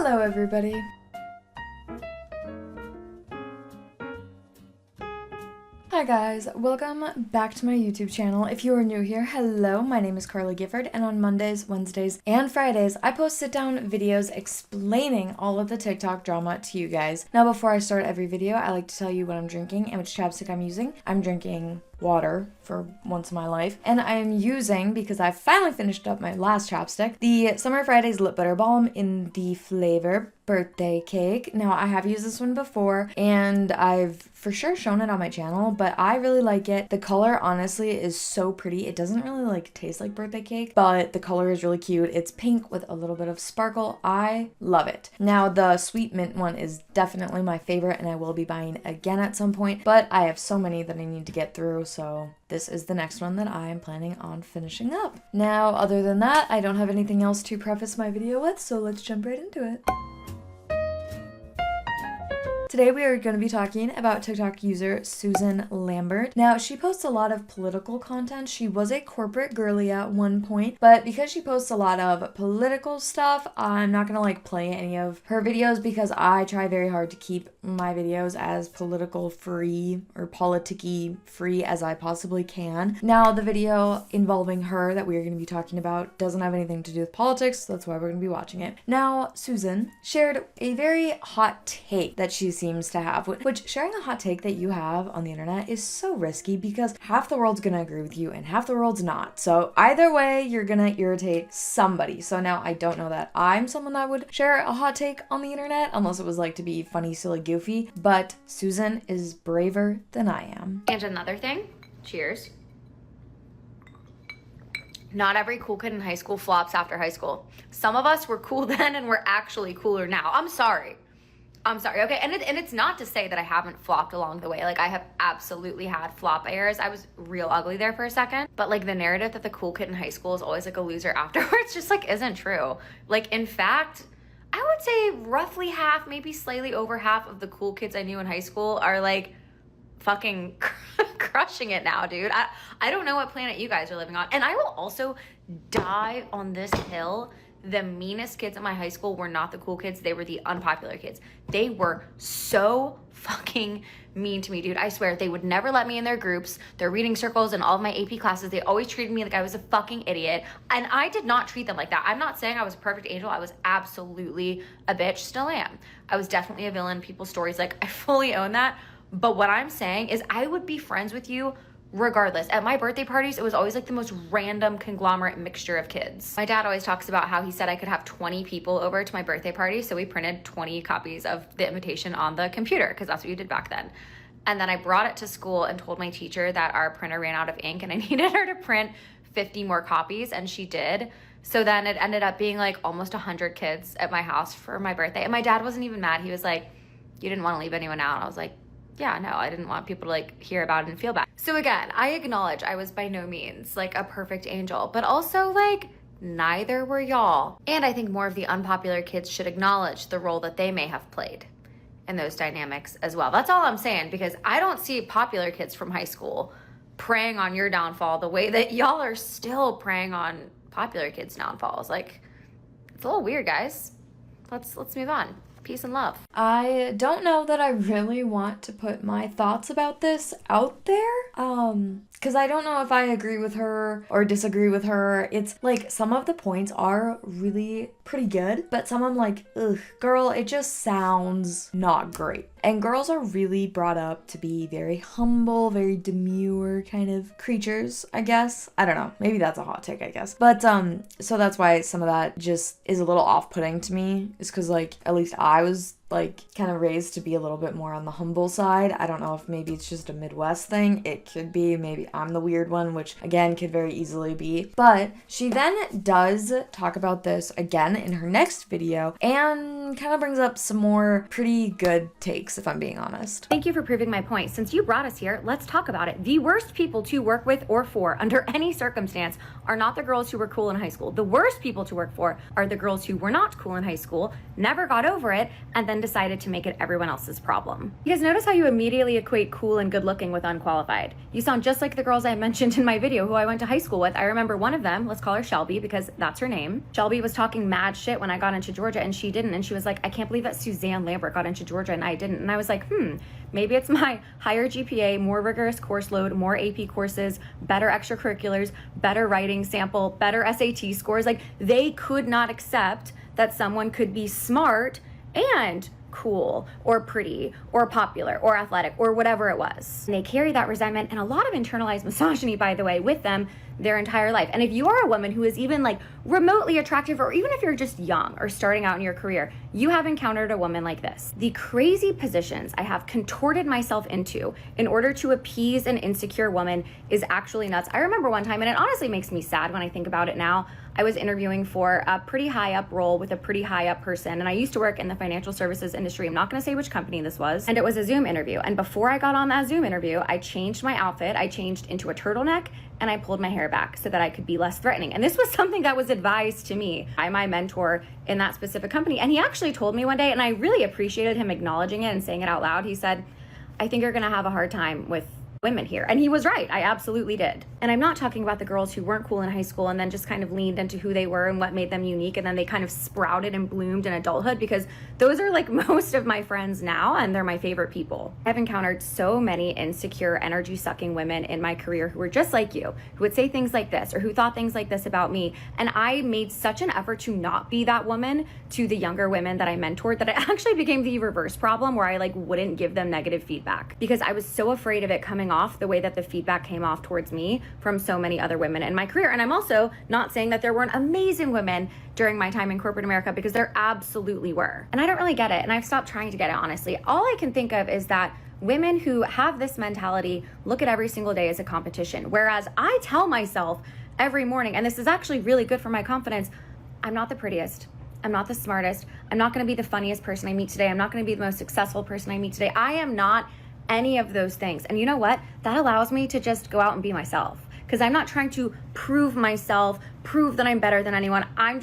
Hello everybody. Hi guys, welcome back to my YouTube channel. If you are new here, hello, my name is Carly Gifford, and on Mondays, Wednesdays, and Fridays, I post sit-down videos explaining all of the TikTok drama to you guys. Now before I start every video, I like to tell you what I'm drinking and which chapstick I'm using. I'm drinking water for once in my life, and I am using, because I finally finished up my last chapstick, the Summer Fridays Lip Butter Balm in the flavor Birthday Cake. Now I have used this one before and I've for sure shown it on my channel, but I really like it. The color honestly is so pretty. It doesn't really like taste like birthday cake, but the color is really cute. It's pink with a little bit of sparkle. I love it. Now the sweet mint one is definitely my favorite and I will be buying again at some point, but I have so many that I need to get through, so this is the next one that I am planning on finishing up. Now, other than that, I don't have anything else to preface my video with, so let's jump right into it. Today we are going to be talking about TikTok user Suzanne Lambert. Now, she posts a lot of political content. She was a corporate girly at one point, but because she posts a lot of political stuff, I'm not going to play any of her videos because I try very hard to keep my videos as political free or politicky free as I possibly can. Now, the video involving her that we are going to be talking about doesn't have anything to do with politics, so that's why we're going to be watching it. Now, Suzanne shared a very hot take that she seems to have, which sharing a hot take that you have on the internet is so risky because half the world's gonna agree with you and half the world's not. So either way, you're gonna irritate somebody. So now I don't know that I'm someone that would share a hot take on the internet unless it was to be funny, silly, goofy, but Suzanne is braver than I am. And another thing, cheers. Not every cool kid in high school flops after high school. Some of us were cool then and we're actually cooler now. I'm sorry, okay? And it's not to say that I haven't flopped along the way. I have absolutely had flop errors. I was real ugly there for a second. But the narrative that the cool kid in high school is always a loser afterwards just isn't true. In fact, I would say roughly half, maybe slightly over half of the cool kids I knew in high school are fucking crushing it now, dude. I don't know what planet you guys are living on. And I will also die on this hill. The meanest kids in my high school were not the cool kids. They were the unpopular kids. They were so fucking mean to me, dude. I swear, they would never let me in their groups, their reading circles, and all of my AP classes. They always treated me like I was a fucking idiot. And I did not treat them like that. I'm not saying I was a perfect angel. I was absolutely a bitch. Still am. I was definitely a villain. People's stories, I fully own that. But what I'm saying is I would be friends with you regardless. At my birthday parties, it was always the most random conglomerate mixture of kids. My dad always talks about how he said I could have 20 people over to my birthday party, so we printed 20 copies of the invitation on the computer, because that's what you did back then. And then I brought it to school and told my teacher that our printer ran out of ink and I needed her to print 50 more copies, and she did. So then it ended up being almost 100 kids at my house for my birthday. And my dad wasn't even mad. He was like, "You didn't want to leave anyone out." And I was like, yeah, no, I didn't want people to hear about it and feel bad. So again, I acknowledge I was by no means a perfect angel, but also neither were y'all. And I think more of the unpopular kids should acknowledge the role that they may have played in those dynamics as well. That's all I'm saying, because I don't see popular kids from high school preying on your downfall the way that y'all are still preying on popular kids' downfalls. It's a little weird, guys. Let's move on. Peace and love. I don't know that I really want to put my thoughts about this out there, because I don't know if I agree with her or disagree with her. It's some of the points are really pretty good, but some I'm ugh, girl, it just sounds not great. And girls are really brought up to be very humble, very demure kind of creatures, I guess. I don't know. Maybe that's a hot take, I guess. But, so that's why some of that just is a little off-putting to me. Is because, at least I was kind of raised to be a little bit more on the humble side. I don't know if maybe it's just a Midwest thing. It could be. Maybe I'm the weird one, which again could very easily be. But she then does talk about this again in her next video and kind of brings up some more pretty good takes, if I'm being honest. Thank you for proving my point. Since you brought us here, let's talk about it. The worst people to work with or for under any circumstance are not the girls who were cool in high school. The worst people to work for are the girls who were not cool in high school, never got over it, and then then decided to make it everyone else's problem. Because notice how you immediately equate cool and good looking with unqualified. You sound just like the girls I mentioned in my video who I went to high school with. I remember one of them, let's call her Shelby because that's her name. Shelby was talking mad shit when I got into Georgia and she didn't. And she was like, I can't believe that Suzanne Lambert got into Georgia and I didn't. And I was like, maybe it's my higher GPA, more rigorous course load, more AP courses, better extracurriculars, better writing sample, better SAT scores. Like, they could not accept that someone could be smart and cool or pretty or popular or athletic or whatever it was. And they carry that resentment and a lot of internalized misogyny, by the way, with them their entire life. And if you are a woman who is even like remotely attractive, or even if you're just young or starting out in your career, you have encountered a woman like this. The crazy positions I have contorted myself into in order to appease an insecure woman is actually nuts. I remember one time, and it honestly makes me sad when I think about it now, I was interviewing for a pretty high up role with a pretty high up person. And I used to work in the financial services industry. I'm not going to say which company this was. And it was a Zoom interview. And before I got on that Zoom interview, I changed my outfit. I changed into a turtleneck and I pulled my hair back so that I could be less threatening. And this was something that was advised to me by my mentor in that specific company. And he actually told me one day, and I really appreciated him acknowledging it and saying it out loud. He said, I think you're going to have a hard time with women here. And he was right. I absolutely did. And I'm not talking about the girls who weren't cool in high school and then just kind of leaned into who they were and what made them unique, and then they kind of sprouted and bloomed in adulthood, because those are like most of my friends now and they're my favorite people. I've encountered so many insecure, energy sucking women in my career who were just like you, who would say things like this or who thought things like this about me. And I made such an effort to not be that woman to the younger women that I mentored that it actually became the reverse problem, where I like wouldn't give them negative feedback because I was so afraid of it coming off the way that the feedback came off towards me from so many other women in my career. And I'm also not saying that there weren't amazing women during my time in corporate America, because there absolutely were. And I don't really get it. And I've stopped trying to get it, honestly. All I can think of is that women who have this mentality look at every single day as a competition. Whereas I tell myself every morning, and this is actually really good for my confidence, I'm not the prettiest. I'm not the smartest. I'm not going to be the funniest person I meet today. I'm not going to be the most successful person I meet today. I am not any of those things. And you know what? That allows me to just go out and be myself, because I'm not trying to prove myself, prove that I'm better than anyone. I'm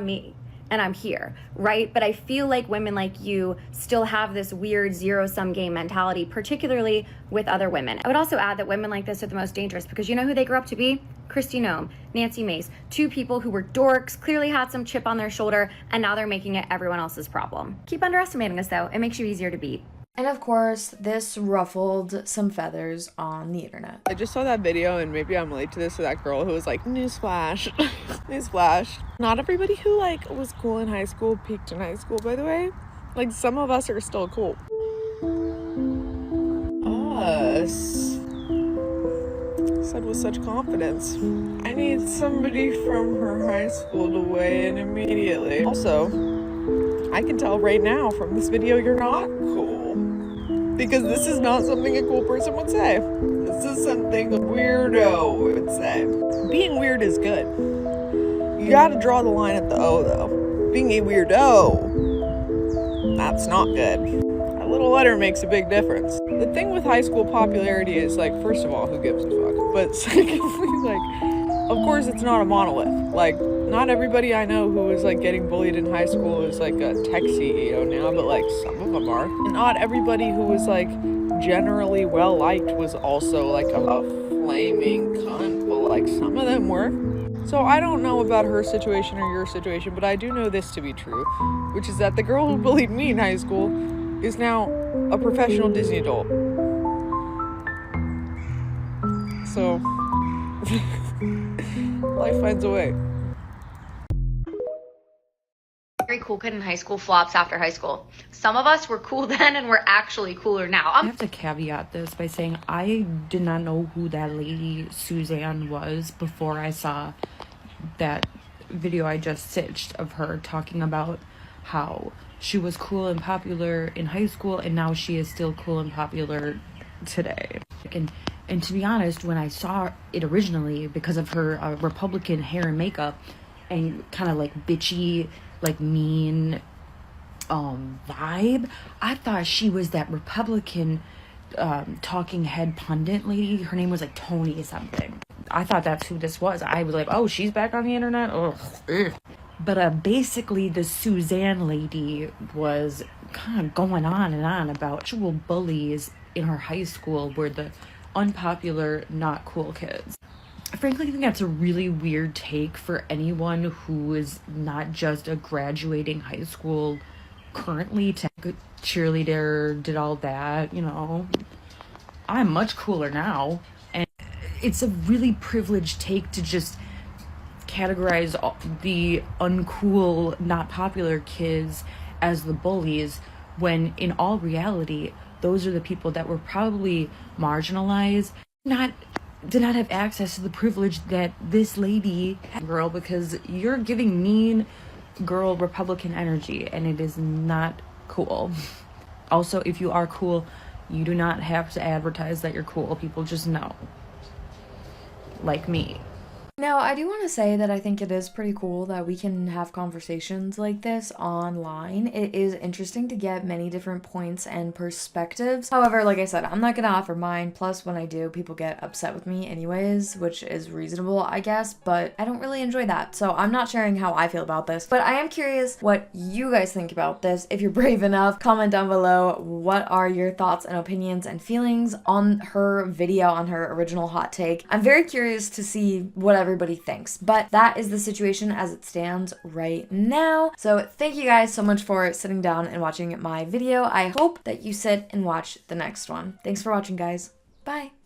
me and I'm here, right? But I feel like women like you still have this weird zero-sum game mentality, particularly with other women. I would also add that women like this are the most dangerous, because you know who they grew up to be? Kristi Noem, Nancy Mace, two people who were dorks, clearly had some chip on their shoulder, and now they're making it everyone else's problem. Keep underestimating us though. It makes you easier to beat. And of course, this ruffled some feathers on the internet. I just saw that video, and maybe I'm late to this, to that girl who was like, newsflash, newsflash. Not everybody who like was cool in high school peaked in high school, by the way. Like, some of us are still cool. Us. Said with such confidence. I need somebody from her high school to weigh in immediately. Also, I can tell right now from this video you're not cool. Because this is not something a cool person would say. This is something a weirdo would say. Being weird is good. You gotta draw the line at the O, though. Being a weirdo, that's not good. A little letter makes a big difference. The thing with high school popularity is, like, first of all, who gives a fuck? But secondly, like, of course it's not a monolith. Like, not everybody I know who was like getting bullied in high school is like a tech CEO now, but like some of them are. And not everybody who was like generally well liked was also like a flaming cunt, but like some of them were. So I don't know about her situation or your situation, but I do know this to be true, which is that the girl who bullied me in high school is now a professional Disney adult. So life finds a way. Very cool kid in high school flops after high school. Some of us were cool then and we're actually cooler now. I have to caveat this by saying I did not know who that lady Suzanne was before I saw that video I just stitched of her talking about how she was cool and popular in high school and now she is still cool and popular today. And to be honest, when I saw it originally, because of her Republican hair and makeup and kind of like bitchy, like mean vibe, I thought she was that Republican talking head pundit lady. Her name was like Tony something. I thought that's who this was. I was like, oh, she's back on the internet. Ugh. But basically the Suzanne lady was kind of going on and on about actual bullies in her high school were the unpopular, not cool kids. Frankly, I think that's a really weird take for anyone who is not just a graduating high school currently cheerleader, did all that, you know. I'm much cooler now. And it's a really privileged take to just categorize the uncool, not popular kids as the bullies, when in all reality, those are the people that were probably marginalized, did not have access to the privilege that this lady girl, because you're giving mean girl Republican energy, and it is not cool. Also, if you are cool, you do not have to advertise that you're cool. People just know. Like me. Now, I do want to say that I think it is pretty cool that we can have conversations like this online. It is interesting to get many different points and perspectives. However, like I said, I'm not going to offer mine. Plus, when I do, people get upset with me anyways, which is reasonable, I guess, but I don't really enjoy that. So I'm not sharing how I feel about this, but I am curious what you guys think about this. If you're brave enough, comment down below. What are your thoughts and opinions and feelings on her video, on her original hot take? I'm very curious to see what everybody thinks, but that is the situation as it stands right now. So thank you guys so much for sitting down and watching my video. I hope that you sit and watch the next one. Thanks for watching, guys. Bye.